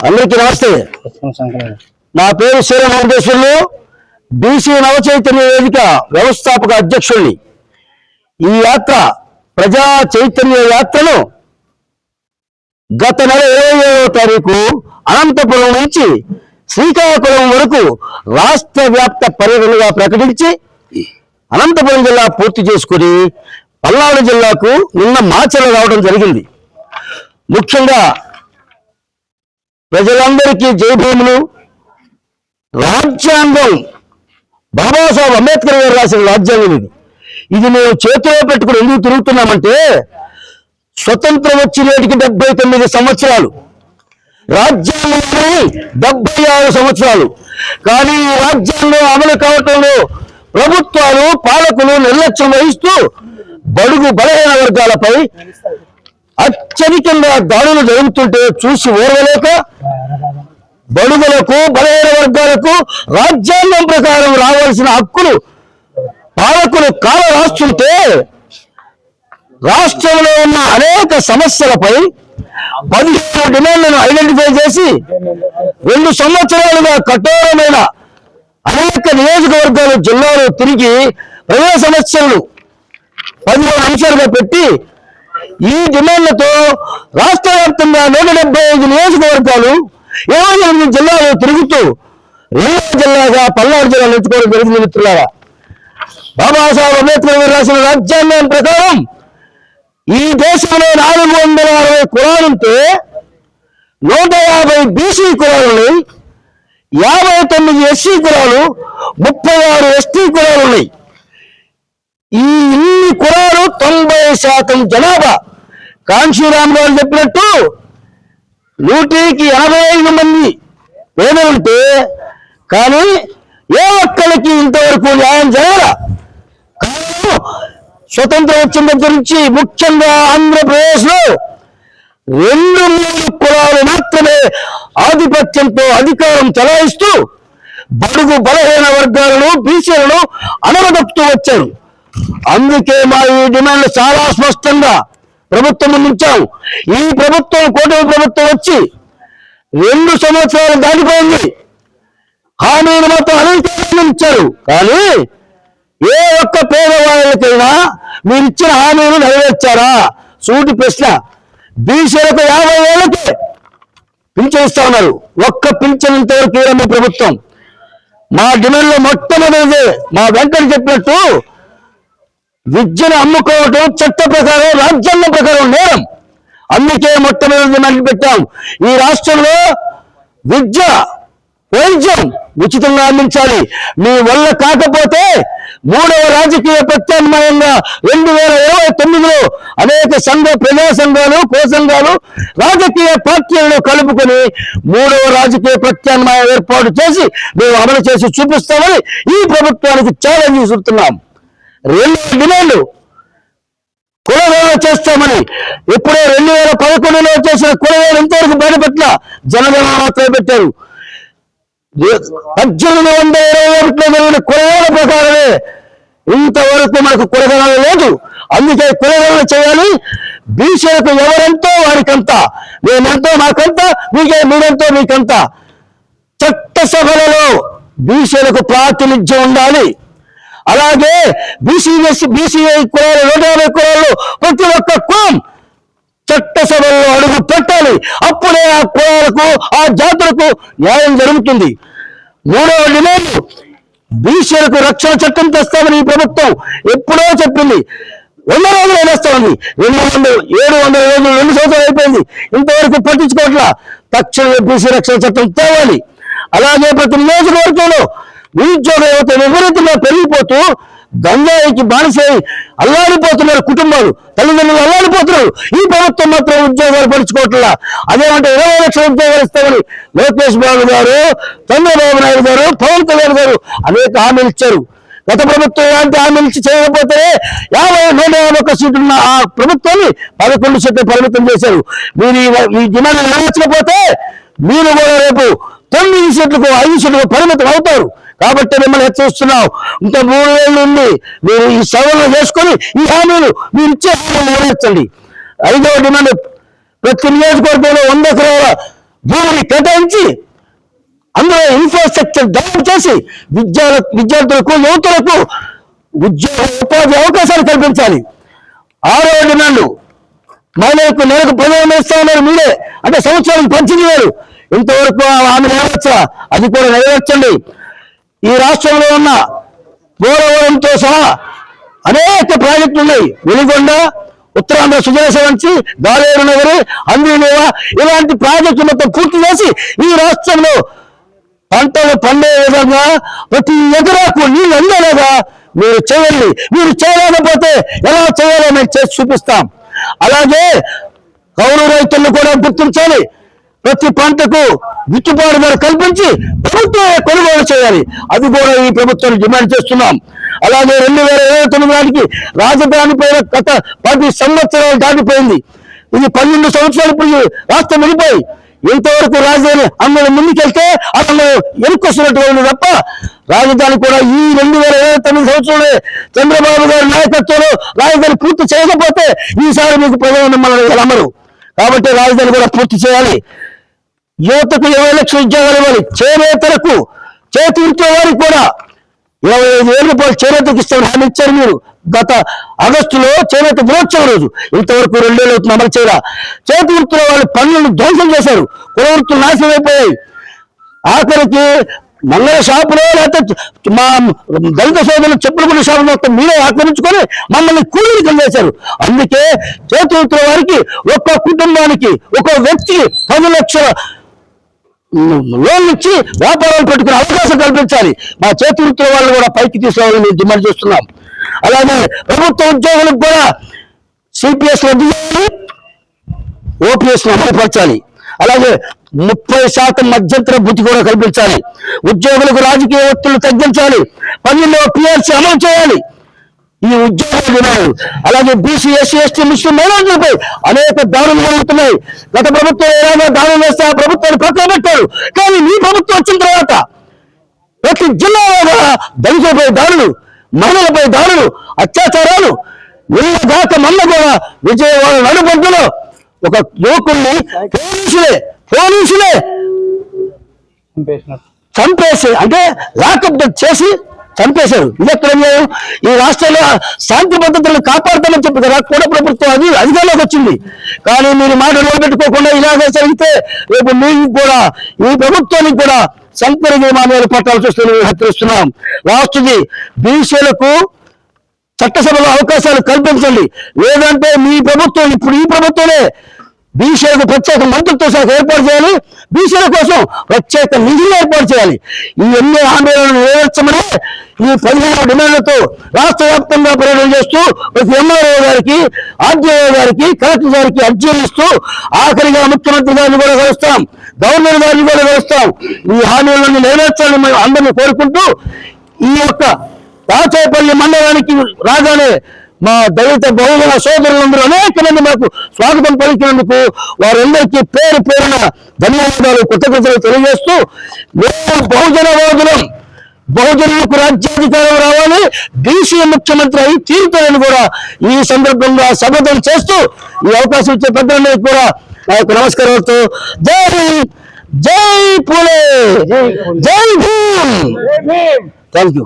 అందరికీ నమస్తే. నా పేరు శ్రీ వెంకటేశ్వర్లు, బీసీ నవచైతన్య వేదిక వ్యవస్థాపక అధ్యక్షుడిని. ఈ యాత్ర ప్రజా చైతన్య యాత్రను గత నెల 27వ తారీఖు అనంతపురం నుంచి శ్రీకాకుళం వరకు రాష్ట్ర వ్యాప్త పర్యటనగా ప్రకటించి అనంతపురం జిల్లా పూర్తి చేసుకుని పల్నాడు జిల్లాకు నిన్న మాచర్ల రావడం జరిగింది. ముఖ్యంగా ప్రజలందరికీ జయభూములు. రాజ్యాంగం బాబాసాహెబ్ అంబేద్కర్ గారు రాసిన రాజ్యాంగం ఇది మేము చేతిలో పెట్టుకుని ఎందుకు తిరుగుతున్నామంటే, స్వతంత్రం వచ్చి నేటికి 79 సంవత్సరాలు, రాజ్యాంగం 76 సంవత్సరాలు. కానీ ఈ రాజ్యాంగం అమలు కావటంలో ప్రభుత్వాలు పాలకులు నిర్లక్ష్యం వహిస్తూ బడుగు బలహీన వర్గాలపై అత్యధికంగా దాడులు జరుగుతుంటే చూసి ఓర్వలేక బడుగులకు బలహీన వర్గాలకు రాజ్యాంగం ప్రకారం రావాల్సిన హక్కులు పాలకులు కాల రాస్తుంటే రాష్ట్రంలో ఉన్న అనేక సమస్యలపై 17 డిమాండ్లను ఐడెంటిఫై చేసి 2 సంవత్సరాలుగా కఠోరమైన అనేక నియోజకవర్గాలు జిల్లాలో తిరిగి ప్రజా సమస్యలను 15 అంశాలుగా పెట్టి ఈ డిమాండ్లతో రాష్ట్ర వ్యాప్తంగా 175 నియోజకవర్గాలు 28 జిల్లాలో తిరుగుతూ 2 జిల్లాగా పల్నాడు జిల్లా ఎంచుకోవడం జరిగింది. మిత్రులారా, బాబాసాహెబ్ అంబేద్కర్ గారు రాసిన రాజ్యాంగం ప్రకారం ఈ దేశంలో 460 కులాలుంటే 150 బీసీ కులాలున్నాయి, 59 ఎస్సీ కులాలు, 36 ఎస్టీ కులాలు ఉన్నాయి. ఈ ఇన్ని కులాలు 90% జనాభా. కాంశీరామ్ గారు చెప్పినట్టు 100కి 85 మంది పేదలుంటే కానీ ఏ ఒక్కరికి ఇంతవరకు న్యాయం జరగల. స్వతంత్రం వచ్చిన దగ్గర నుంచి ముఖ్యంగా ఆంధ్రప్రదేశ్లో 2-3 కులాలు మాత్రమే ఆధిపత్యంతో అధికారం చెలాయిస్తూ బడుగు బలహీన వర్గాలను బీసీలను అణగదొక్కుతూ వచ్చారు. అందుకే మా ఈ డిమాండ్లు చాలా స్పష్టంగా ప్రభుత్వం ముందుంచాం. ఈ ప్రభుత్వం కూటమి ప్రభుత్వం వచ్చి 2 సంవత్సరాలు దాటిపోయింది. హామీలు మాత్రం అనేక ఇచ్చారు, కానీ ఏ ఒక్క పేదవాళ్ళకైనా మీరు ఇచ్చిన హామీలు నెరవేర్చారా? సూటి ప్రశ్న. బీసీలకు 50 ఏళ్ళకి పింఛన్ ఇస్తా ఉన్నారు, ఒక్క పింఛన్ ఇంతవరకు ఇవ్వడం ప్రభుత్వం. మా డిమాండ్లో మొట్టమొదటిదే మా వెంకట చెప్పినట్టు విద్యను అమ్ముకోవటం చట్ట ప్రకారం రాజ్యాంగం ప్రకారం నేరం. అందుకే మొట్టమొదటి డిమాండ్ పెట్టాం. ఈ రాష్ట్రంలో విద్య వైద్యం ఉచితంగా అందించాలి. మీ వల్ల కాకపోతే 3వ రాజకీయ ప్రత్యామ్నాయంగా 2029లో అనేక ప్రజా సంఘాలు కో సంఘాలు రాజకీయ పార్టీలను కలుపుకొని 3వ రాజకీయ ప్రత్యామ్నాయం ఏర్పాటు చేసి మేము అమలు చేసి చూపిస్తామని ఈ ప్రభుత్వానికి ఛాలెంజ్ ఇస్తున్నాం. 2 డిమాండ్లు కులగణన చేస్తామని ఎప్పుడో 2011లో చేసిన కులగణన ఇంతవరకు బయటపెట్ల, జనగణన మాత్రమే పెట్టారు. 1821లో జరిగిన కులగణన ప్రకారమే ఇంతవరకు మనకు కులగణన లేదు. అందుకే కులగణన చేయాలి. బీసీలకు ఎవరెంతో వారికంతా, మేమెంతో మాకంతా, మీరెంతో మీకంతా. చట్టసభలలో బీసీలకు ప్రాతినిధ్యం ఉండాలి. అలాగే బీసీఐ కులాలు 150 కులాలు ప్రతి ఒక్క కులం చట్టసభల్లో అడుగు పెట్టాలి. అప్పుడే ఆ కులాలకు ఆ జాతులకు న్యాయం జరుగుతుంది. 3వ డిమాండ్ బీసీలకు రక్షణ చట్టం తెస్తామని ఈ ప్రభుత్వం ఎప్పుడో చెప్పింది. 100 రోజులు వేస్తా ఉంది. 700 రోజులు 2 సంవత్సరాలు అయిపోయింది, ఇంతవరకు పట్టించుకోవట్లా. తక్షణమే బీసీ రక్షణ చట్టం తేవాలి. అలాగే ప్రతి నియోజకవర్గంలో నిరుద్యోగ యువత విపరీతంగా పెరిగిపోతూ గంగాయికి బానిసై అల్లాడిపోతున్నారు కుటుంబాలు, తల్లిదండ్రులు అల్లాడిపోతున్నారు. ఈ ప్రభుత్వం మాత్రం ఉద్యోగాలు పరుచుకోవట్లా. అదేమంటే 20 లక్షల ఉద్యోగాలు ఇస్తామని లోకేష్ బాబు గారు, చంద్రబాబు నాయుడు గారు, పవన్ కళ్యాణ్ గారు అనేక హామీలు ఇచ్చారు. గత ప్రభుత్వం ఇలాంటి హామీలు ఇచ్చి చేయకపోతే 151 సీట్లున్న ఆ ప్రభుత్వాన్ని 11 సీట్లు పరిమితం చేశారు. మీరు ఈ డిమాండ్ నెరవేర్చకపోతే మీరు కూడా రేపు 9 సీట్లకు 5 సీట్లకు పరిమితం అవుతారు. కాబట్టి మిమ్మల్ని హెచ్చరిస్తున్నాం. ఇంకా 3 ఏళ్ళు ఉంది. మీరు ఈ సవరణ చేసుకొని ఈ హామీలు మీరు ఇచ్చే హామీలు నెరవేర్చండి. 5వ డిమాండ్ ప్రతి నియోజకవర్గంలో 100 ఎకరాల భూమిని కేటాయించి అందులో ఇన్ఫ్రాస్ట్రక్చర్ డెవలప్ చేసి విద్యార్థులకు యువతులకు ఉద్యోగ ఉపాధి అవకాశాలు కల్పించాలి. 6వ డిమాండ్ మహిళలకు నెలకు 10,000 ఇస్తామన్నారు మీరే, అంటే సంవత్సరానికి 18,000. ఇంతవరకు ఆమె నెరవేర్చా, అది కూడా నెరవేర్చండి. ఈ రాష్ట్రంలో ఉన్న పోలవరంతో సహా అనేక ప్రాజెక్టులు ఉన్నాయి. వెలిగొండ, ఉత్తరాంధ్ర సుజల వంచి, గాలేరు నగరి, అందినేవ, ఇలాంటి ప్రాజెక్టులు మొత్తం పూర్తి చేసి ఈ రాష్ట్రంలో పంటలు పండే విధంగా ప్రతి ఎకరాకు నీళ్ళు అందేలాగా మీరు చేయండి. మీరు చేయలేకపోతే ఎలా చేయాలో మేము చేసి చూపిస్తాం. అలాగే కౌలు రైతులను కూడా గుర్తించాలి. ప్రతి పంటకు గిట్టుబాటు ధర కల్పించి ప్రభుత్వం కొనుగోలు చేయాలి. అది కూడా ఈ ప్రభుత్వం డిమాండ్ చేస్తున్నాం. అలాగే 2029 నాటికి రాజధాని పైన గత 10 సంవత్సరాలు దాటిపోయింది. ఇది 12 సంవత్సరాలు ఇప్పుడు రాష్ట్రం వెళ్ళిపోయి ఇంతవరకు రాజధాని అందరూ ముందుకెళ్తే అసలు ఎరుకొస్తున్నట్టుగా ఉంది తప్ప రాజధాని కూడా ఈ 2029 సంవత్సరంలో చంద్రబాబు గారి నాయకత్వంలో రాజధాని పూర్తి చేయకపోతే ఈసారి మీకు ప్రజలు మిమ్మల్ని నమ్మరు. కాబట్టి రాజధాని కూడా పూర్తి చేయాలి. యువతకు 20 లక్షల ఉద్యోగాలు ఇవ్వాలి. చేనేతలకు, చేతి వృత్తుల వారికి కూడా 25,000 రూపాయలు చేనేతకు ఇస్తామని హామీ ఇచ్చారు మీరు. గత ఆగస్టులో చేనేత దినోత్సవం రోజు ఇంతవరకు 2 ఏళ్ళు అవుతుంది అమలు చేయాల. చేతి వృత్తుల వాళ్ళు పనులను ధ్వంసం చేశారు. కుల వృత్తులు నాశనం అయిపోయాయి. ఆఖరికి మంగళ షాపులో లేకపోతే మా దళిత సోదరులు చెప్పులు కొన్న షాపులు మొత్తం మీరే ఆక్రమించుకొని మమ్మల్ని కూలీలు చేశారు. అందుకే చేతి వృత్తుల వారికి ఒక్క కుటుంబానికి, ఒక వ్యక్తికి 10 లక్షల లోన్లు ఇచ్చి వ్యాపారాలు పెట్టుకునే అవకాశం కల్పించాలి. మా చేతి వృత్తుల వాళ్ళు కూడా పైకి తీసుకోవాలని డిమాండ్ చేస్తున్నాం. అలాగే ప్రభుత్వ ఉద్యోగులకు కూడా సిపిఎస్ రద్దు చేయాలి, ఓపీఎస్ అమలుపరచాలి. అలాగే 30% మధ్యంతర భృతి కూడా కల్పించాలి. ఉద్యోగులకు రాజకీయ ఒత్తిళ్లు తగ్గించాలి. 12వ పిఆర్సీ అమలు చేయాలి. ఈ ఉద్యోగుల డిమాండ్. అలాగే బీసీ, ఎస్సీ, ఎస్టీ, ముస్లిం మైనారిటీలపై అనేక దాడులు జరుగుతున్నాయి. గత ప్రభుత్వం ఏదైనా దాడులు వేస్తే ఆ ప్రభుత్వాన్ని పక్కన పెట్టారు. కానీ మీ ప్రభుత్వం వచ్చిన తర్వాత ప్రతి జిల్లాలో దళితులపై దాడులు, మహిళలపై దాడులు, అత్యాచారాలు. నిన్న దాకా మొన్న కూడా విజయవాడ నడుబొడ్డులో ఒక యువకుడిని పోలీసులే చంపేసి, అంటే లాకప్ చేసి చంపేశారు. ఇది ఎక్కడ ఈ రాష్ట్రంలో శాంతి భద్రతలను కాపాడుతామని చెప్పి కదా కూడా ప్రభుత్వం అది అధికారంలోకి వచ్చింది. కానీ మీరు మాట నిలబెట్టుకోకుండా ఇలాగే జరిగితే రేపు మీకు కూడా, ఈ ప్రభుత్వానికి కూడా సంకర నియమాలు పట్టాల్సి వస్తుందని హెచ్చరిస్తున్నాం. లాస్ట్ది బీసీలకు చట్టసభలో అవకాశాలు కల్పించండి. లేదంటే మీ ప్రభుత్వం, ఇప్పుడు ఈ ప్రభుత్వమే బీసీలకు ప్రత్యేక మంత్రిత్వ శాఖ ఏర్పాటు చేయాలి. బీసీల కోసం ప్రత్యేక నిధులు ఏర్పాటు చేయాలి. ఈ ఎన్ని హామీలను నెరవేర్చమని ఈ 15 డిమాండ్లతో రాష్ట్ర వ్యాప్తంగా పర్యటన చేస్తూ ప్రతి ఎంఆర్ఓ గారికి, ఆర్డీఓ గారికి, కలెక్టర్ గారికి అర్జీలు ఇస్తూ ఆఖరిగా ముఖ్యమంత్రి గారిని కూడా కలుస్తాం, గవర్నర్ గారిని కూడా కలుస్తాం. ఈ హామీలను నెరవేర్చాలని మేము అందరినీ కోరుకుంటూ ఈ యొక్క రాచేపల్లి మండలానికి రాగానే మా దళిత బహుజన సోదరులందరూ అనేక మంది మాకు స్వాగతం పలికినందుకు వారందరికీ పేరు పేరున ధన్యవాదాలు, కృతజ్ఞతలు తెలియజేస్తూ మేము బహుజనవాదులం, బహుజనులకు రాజ్యాధికారం రావాలి, బీసీ ముఖ్యమంత్రి అయి తీరుతారని కూడా ఈ సందర్భంగా శపథం చేస్తూ ఈ అవకాశం ఇచ్చే పెద్దలందరికీ కూడా నా యొక్క నమస్కారాలతో జై పూలే, జై భీమ్. Thank you.